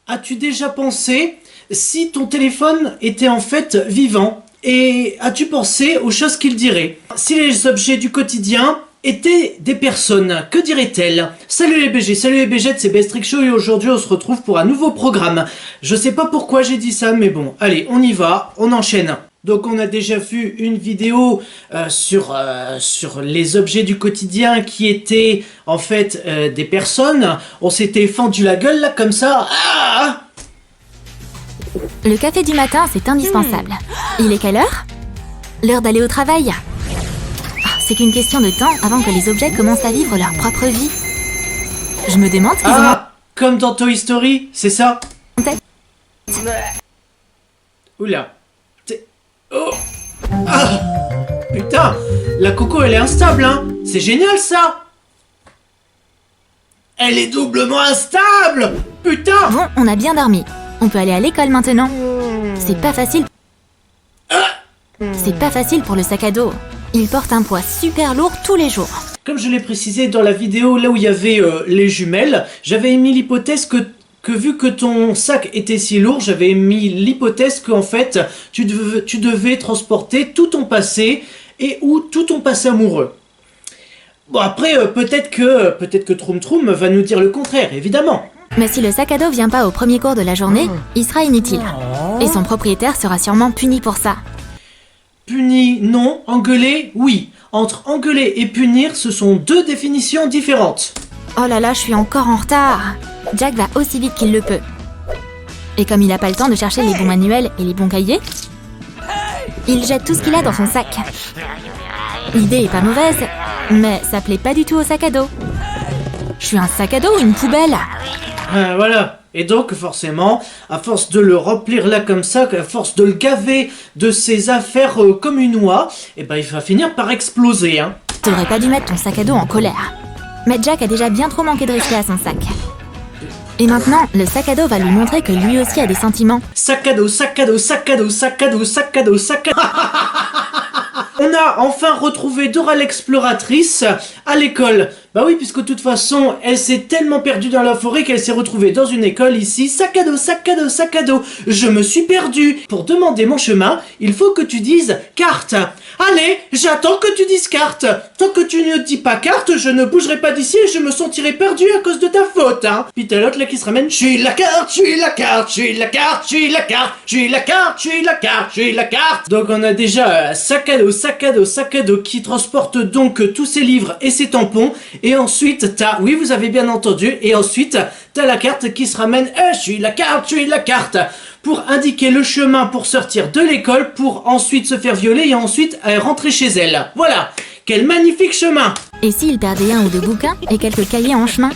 As-tu déjà pensé si ton téléphone était en fait vivant? Et as-tu pensé aux choses qu'il dirait? Si les objets du quotidien étaient des personnes, que diraient-elles? Salut les BG, salut les BG, c'est Bestrick Show et aujourd'hui on se retrouve pour un nouveau programme. Je sais pas pourquoi j'ai dit ça, mais bon, allez, on y va, on enchaîne. Donc on a déjà vu une vidéo sur les objets du quotidien qui étaient en fait des personnes. On s'était fendu la gueule là comme ça. Ah! Le café du matin, c'est indispensable. Il est quelle heure? L'heure d'aller au travail. C'est qu'une question de temps avant que les objets commencent à vivre leur propre vie. Je me demande ce qu'ils ont... Comme dans Toy Story, c'est ça? en tête. Oula. Oh. Ah. Putain, la coco elle est instable, hein. C'est génial ça. Elle est doublement instable. Putain. Bon, on a bien dormi. On peut aller à l'école maintenant. C'est pas facile. C'est pas facile pour le sac à dos. Il porte un poids super lourd tous les jours. Comme je l'ai précisé dans la vidéo là où il y avait les jumelles, j'avais émis l'hypothèse que vu que ton sac était si lourd, j'avais émis l'hypothèse qu'en fait tu devais transporter tout ton passé et ou tout ton passé amoureux. Bon après peut-être que Troum Troum va nous dire le contraire, évidemment. Mais si le sac à dos vient pas au premier cours de la journée, il sera inutile. Et son propriétaire sera sûrement puni pour ça. Puni, non. Engueuler, oui. Entre engueuler et punir, ce sont deux définitions différentes. Oh là là, je suis encore en retard. Jack va aussi vite qu'il le peut. Et comme il n'a pas le temps de chercher les bons manuels et les bons cahiers, il jette tout ce qu'il a dans son sac. L'idée est pas mauvaise, mais ça plaît pas du tout au sac à dos. Je suis un sac à dos ou une poubelle? Voilà. Et donc forcément, à force de le remplir là comme ça, à force de le gaver de ses affaires comme une oie, et ben il va finir par exploser, hein. T'aurais pas dû mettre ton sac à dos en colère. Mais Jack a déjà bien trop manqué de respect à son sac. Et maintenant, le sac à dos va lui montrer que lui aussi a des sentiments. Sac à dos, sac à dos, sac à dos, sac à dos, sac à dos, sac à dos. On a enfin retrouvé Dora l'exploratrice à l'école. Bah oui, puisque de toute façon, elle s'est tellement perdue dans la forêt qu'elle s'est retrouvée dans une école ici. Sac à dos, sac à dos, sac à dos. Je me suis perdue. Pour demander mon chemin, il faut que tu dises carte. Allez, j'attends que tu dises carte. Tant que tu ne dis pas carte, je ne bougerai pas d'ici et je me sentirai perdu à cause de ta faute, hein. Puis t'as l'autre là qui se ramène. Je suis la carte, je suis la carte, je suis la carte, je suis la carte, je suis la carte, je suis la carte, je suis la carte. Donc on a déjà sac à dos, sac à dos, sac à dos qui transporte donc tous ses livres et ses tampons. Et ensuite t'as, oui vous avez bien entendu, et ensuite t'as la carte qui se ramène. Je suis la carte, je suis la carte. Pour indiquer le chemin pour sortir de l'école, pour ensuite se faire violer et ensuite rentrer chez elle. Voilà, quel magnifique chemin. Et s'il perdait un ou deux bouquins et quelques cahiers en chemin?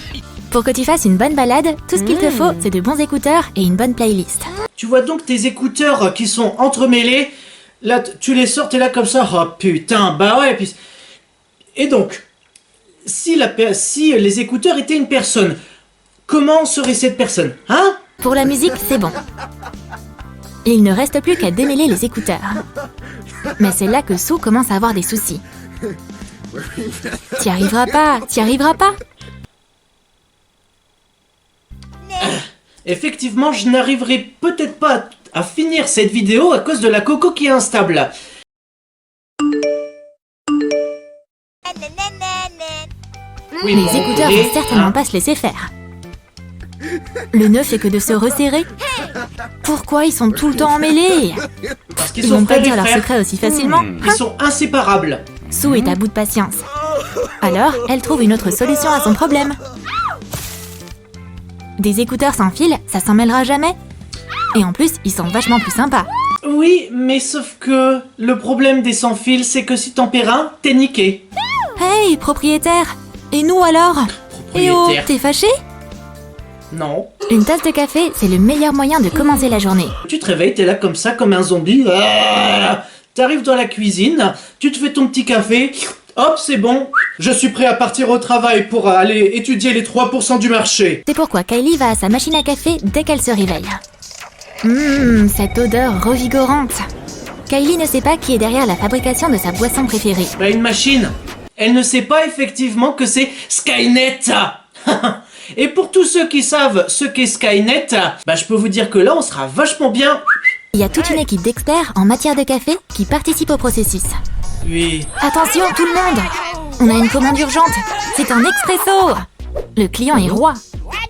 Pour que tu fasses une bonne balade, tout ce qu'il te faut, c'est de bons écouteurs et une bonne playlist. Tu vois donc tes écouteurs qui sont entremêlés. Là, tu les sors, t'es là comme ça. Oh putain, bah ouais. Puis... Et donc, si les écouteurs étaient une personne, comment serait cette personne, hein? Pour la musique, c'est bon. Il ne reste plus qu'à démêler les écouteurs. Mais c'est là que Sue commence à avoir des soucis. T'y arriveras pas, t'y arriveras pas. Effectivement, je n'arriverai peut-être pas à finir cette vidéo à cause de la coco qui est instable. Oui, Les écouteurs vont certainement pas se laisser faire. Le nœud fait que de se resserrer. Pourquoi ils sont tout le temps emmêlés? Parce qu'ils Ils sont vont pas frères et dire leur frères. secret aussi facilement. Ils sont inséparables. Sue est à bout de patience. Alors, elle trouve une autre solution à son problème. Des écouteurs sans fil, ça s'en mêlera jamais. Et en plus, ils sont vachement plus sympas. Oui, mais sauf que le problème des sans-fil, c'est que si t'en perds un, t'es niqué. Hey, propriétaire! Et nous alors? Eh oh, Propriétaire. t'es fâché? Non. Une tasse de café, c'est le meilleur moyen de commencer la journée. Tu te réveilles, t'es là comme ça, comme un zombie. T'arrives dans la cuisine, tu te fais ton petit café. Hop, c'est bon. Je suis prêt à partir au travail pour aller étudier les 3% du marché. C'est pourquoi Kylie va à sa machine à café dès qu'elle se réveille. Cette odeur revigorante. Kylie ne sait pas qui est derrière la fabrication de sa boisson préférée. Bah, une machine. Elle ne sait pas effectivement que c'est Skynet. Et pour tous ceux qui savent ce qu'est Skynet, bah je peux vous dire que là on sera vachement bien. Il y a toute une équipe d'experts en matière de café qui participe au processus. Oui. Attention tout le monde! On a une commande urgente, c'est un expresso! Le client est roi.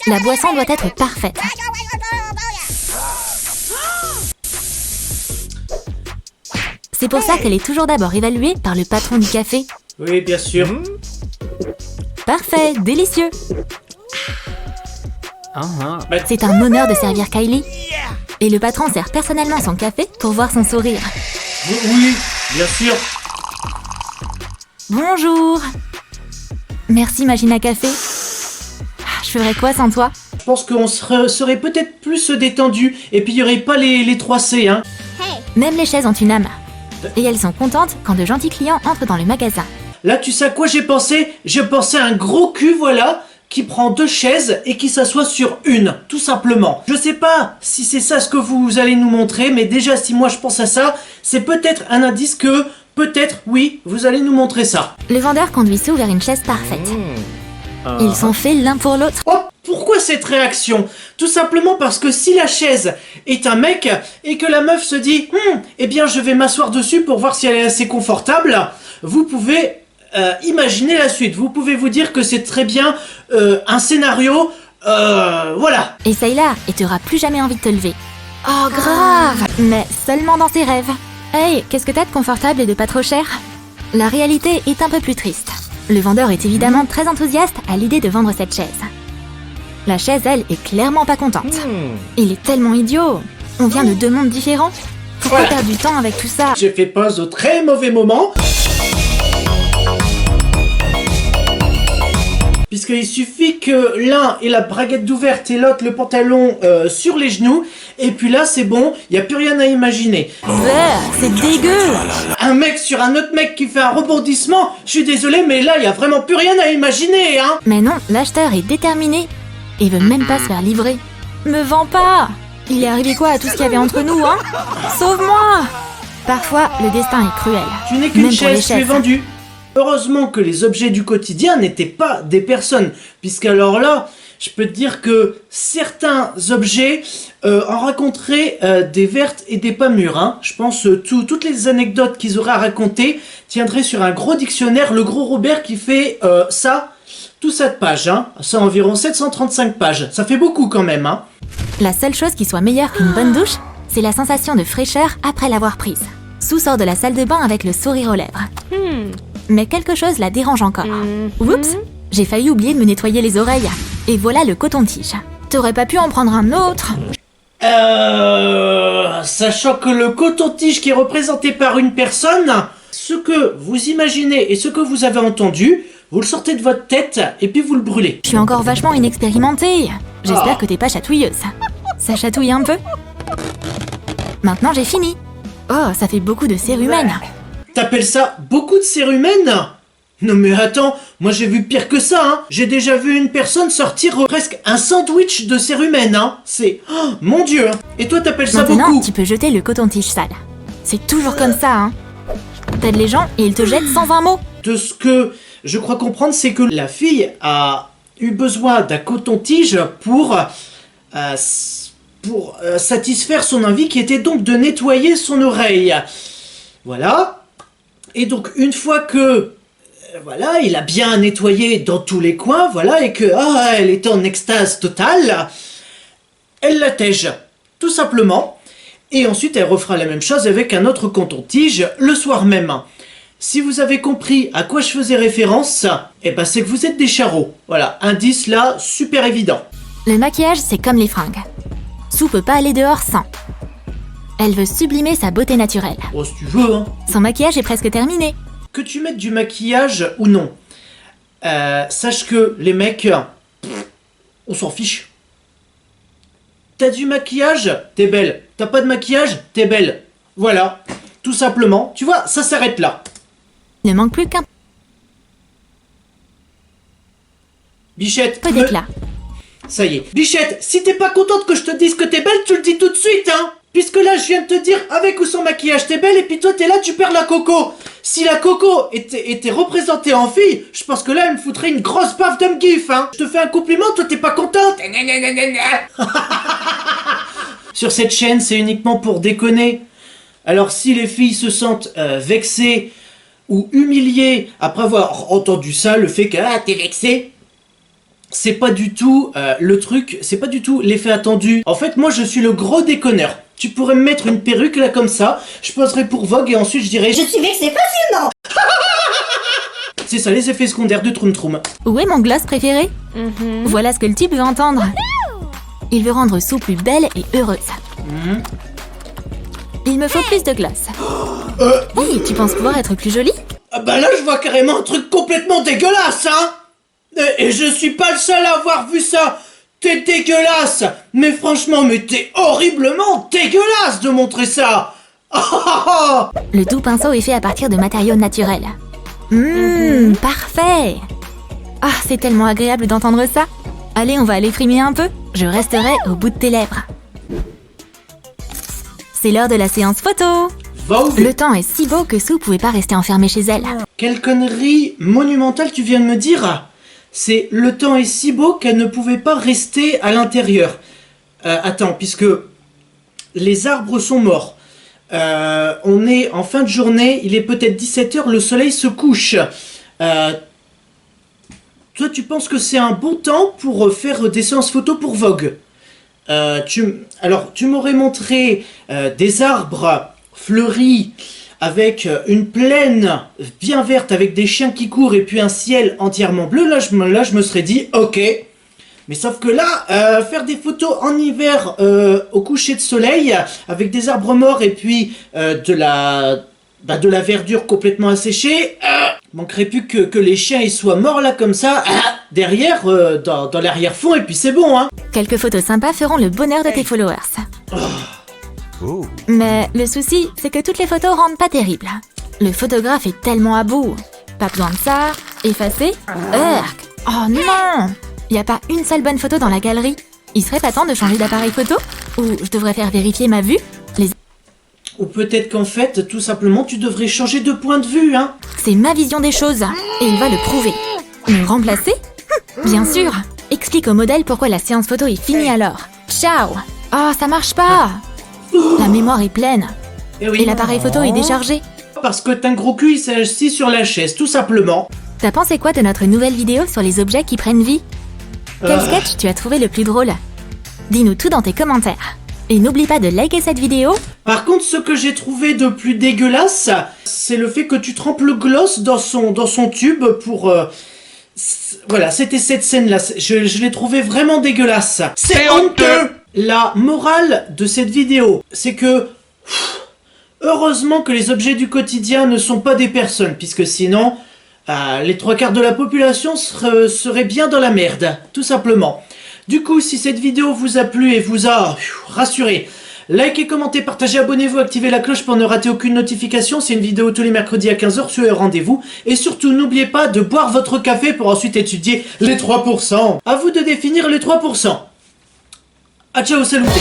La boisson doit être parfaite. C'est pour ça qu'elle est toujours d'abord évaluée par le patron du café. Oui, bien sûr. Parfait, délicieux. C'est un honneur de servir Kylie. Et le patron sert personnellement son café pour voir son sourire. Oui, bien sûr. Bonjour. Merci machine à café. Je ferais quoi sans toi? Je pense qu'on serait peut-être plus détendu et puis il n'y aurait pas les 3 C, hein. Même les chaises ont une âme. Et elles sont contentes quand de gentils clients entrent dans le magasin. Là, tu sais à quoi j'ai pensé? J'ai pensé à un gros cul, voilà, qui prend 2 chaises et qui s'assoit sur une, tout simplement. Je sais pas si c'est ça ce que vous allez nous montrer, mais déjà, si moi je pense à ça, c'est peut-être un indice que, peut-être, oui, vous allez nous montrer ça. Le vendeur conduit Sue vers une chaise parfaite. Ils sont faits l'un pour l'autre. Oh, pourquoi cette réaction? Tout simplement parce que si la chaise est un mec et que la meuf se dit eh bien je vais m'asseoir dessus pour voir si elle est assez confortable, vous pouvez imaginer la suite. Vous pouvez vous dire que c'est très bien un scénario, voilà. Essaye-la et t'auras plus jamais envie de te lever. Oh grave! Mais seulement dans tes rêves. Hey, qu'est-ce que t'as de confortable et de pas trop cher? La réalité est un peu plus triste. Le vendeur est évidemment très enthousiaste à l'idée de vendre cette chaise. La chaise, elle, est clairement pas contente. Il est tellement idiot. On vient de 2 mondes différents. Pourquoi perdre du temps avec tout ça? J'ai fait pause au très mauvais moment. Puisqu'il suffit que l'un ait la braguette d'ouverte et l'autre le pantalon sur les genoux. Et puis là, c'est bon, il n'y a plus rien à imaginer. C'est dégueu! Un mec sur un autre mec qui fait un rebondissement, je suis désolé, mais là, il n'y a vraiment plus rien à imaginer, hein. Mais non, l'acheteur est déterminé. Et veut même pas se faire livrer. Me vends pas! Il est arrivé quoi à tout ce qu'il y avait entre nous, hein? Sauve-moi! Parfois, le destin est cruel. Tu n'es qu'une Même pour les chaise, tu es chaises. vendue. Heureusement que les objets du quotidien n'étaient pas des personnes, puisqu'alors là, je peux te dire que certains objets en raconteraient des vertes et des pas mûres, hein. Je pense toutes les anecdotes qu'ils auraient à raconter tiendraient sur un gros dictionnaire, le gros Robert qui fait ça, tout ça de pages, hein. Ça environ 735 pages, ça fait beaucoup quand même, hein. La seule chose qui soit meilleure qu'une bonne douche, c'est la sensation de fraîcheur après l'avoir prise. Sue sort de la salle de bain avec le sourire aux lèvres. Mais quelque chose la dérange encore. Oups, j'ai failli oublier de me nettoyer les oreilles. Et voilà le coton-tige. T'aurais pas pu en prendre un autre? Sachant que le coton-tige qui est représenté par une personne, ce que vous imaginez et ce que vous avez entendu, vous le sortez de votre tête et puis vous le brûlez. Je suis encore vachement inexpérimentée. J'espère que t'es pas chatouilleuse. Ça chatouille un peu? Maintenant j'ai fini. Oh, ça fait beaucoup de cérumen. T'appelles ça beaucoup de cérumen? Non mais attends, moi j'ai vu pire que ça, hein. J'ai déjà vu une personne sortir presque un sandwich de cérumen, hein. C'est... Oh, mon Dieu. Et toi t'appelles ça Maintenant, beaucoup? tu peux jeter le coton-tige sale. C'est toujours comme ça, hein. T'aides les gens et ils te jettent sans un mot. De ce que je crois comprendre, c'est que la fille a eu besoin d'un coton-tige pour satisfaire son envie qui était donc de nettoyer son oreille. Voilà. Et donc une fois que voilà, il a bien nettoyé dans tous les coins, voilà, et que elle est en extase totale, elle l'attège, tout simplement. Et ensuite, elle refera la même chose avec un autre coton-tige le soir même. Si vous avez compris à quoi je faisais référence, eh ben c'est que vous êtes des charros. Voilà, indice là, super évident. Le maquillage, c'est comme les fringues. Sue peut pas aller dehors sans. Elle veut sublimer sa beauté naturelle. Oh, si tu veux, hein. Son maquillage est presque terminé. Que tu mettes du maquillage ou non, sache que les mecs, on s'en fiche. T'as du maquillage, t'es belle. T'as pas de maquillage, t'es belle. Voilà, tout simplement. Tu vois, ça s'arrête là. Ne manque plus qu'un Bichette, peu d'éclat. Ça y est. Bichette, si t'es pas contente que je te dise que t'es belle, tu le dis tout de suite, hein. Puisque là, je viens de te dire, avec ou sans maquillage, t'es belle, et puis toi, t'es là, tu perds la coco. Si la coco était représentée en fille, je pense que là, elle me foutrait une grosse baffe de me gif, hein. Je te fais un compliment, toi, t'es pas contente. Sur cette chaîne, c'est uniquement pour déconner. Alors, si les filles se sentent vexées ou humiliées après avoir entendu ça, le fait que « Ah, t'es vexée », c'est pas du tout le truc, c'est pas du tout l'effet attendu. En fait, moi, je suis le gros déconneur. Tu pourrais me mettre une perruque là comme ça, je poserais pour Vogue et ensuite je dirais « Je suis vexée facilement. C'est ça, les effets secondaires de Troum Troum. Où est mon gloss préféré? Voilà ce que le type veut entendre. Il veut rendre Sue plus belle et heureuse. Il me faut plus de gloss. Hey, tu penses pouvoir être plus jolie? Ah bah là, je vois carrément un truc complètement dégueulasse, hein. Et je suis pas le seul à avoir vu ça. T'es dégueulasse. Mais franchement, mais t'es horriblement dégueulasse de montrer ça. Le doux pinceau est fait à partir de matériaux naturels. Parfait. Ah, c'est tellement agréable d'entendre ça. Allez, on va aller frimer un peu. Je resterai au bout de tes lèvres. C'est l'heure de la séance photo. Vogue. Le temps est si beau que Sue pouvait pas rester enfermée chez elle. Quelle connerie monumentale tu viens de me dire. C'est le temps est si beau qu'elle ne pouvait pas rester à l'intérieur. Attends, puisque les arbres sont morts. On est en fin de journée, il est peut-être 17h, le soleil se couche. Toi, tu penses que c'est un bon temps pour faire des séances photos pour Vogue? Alors, tu m'aurais montré des arbres fleuris avec une plaine bien verte avec des chiens qui courent et puis un ciel entièrement bleu. Là, je me serais dit, ok. Mais sauf que là, faire des photos en hiver au coucher de soleil avec des arbres morts et puis de la verdure complètement asséchée, manquerait plus que les chiens ils soient morts là comme ça, derrière, dans l'arrière-fond et puis c'est bon, hein. Quelques photos sympas feront le bonheur de tes followers. Mais le souci, c'est que toutes les photos rendent pas terribles. Le photographe est tellement à bout. Pas besoin de ça. Effacer. Urk. Oh non! Y a pas une seule bonne photo dans la galerie. Il serait pas temps de changer d'appareil photo? Ou je devrais faire vérifier ma vue? Ou peut-être qu'en fait, tout simplement, tu devrais changer de point de vue, hein. C'est ma vision des choses. Et il va le prouver. Me remplacer? Bien sûr. Explique au modèle pourquoi la séance photo est finie alors. Ciao! Oh, ça marche pas! La mémoire est pleine. Oui. Et l'appareil photo est déchargé. Parce que t'as un gros cul, il s'est assis sur la chaise, tout simplement. T'as pensé quoi de notre nouvelle vidéo sur les objets qui prennent vie? Quel sketch tu as trouvé le plus drôle? Dis-nous tout dans tes commentaires. Et n'oublie pas de liker cette vidéo. Par contre, ce que j'ai trouvé de plus dégueulasse, c'est le fait que tu trempes le gloss dans son tube pour... Voilà, c'était cette scène-là. Je l'ai trouvé vraiment dégueulasse. C'est honteux! La morale de cette vidéo, c'est que... heureusement que les objets du quotidien ne sont pas des personnes, puisque sinon, les 3/4 de la population seraient bien dans la merde, tout simplement. Du coup, si cette vidéo vous a plu et vous a rassuré, likez, commentez, partagez, abonnez-vous, activez la cloche pour ne rater aucune notification. C'est une vidéo tous les mercredis à 15h sur rendez-vous. Et surtout, n'oubliez pas de boire votre café pour ensuite étudier les 3%. À vous de définir les 3%. Ah, ciao, saluté.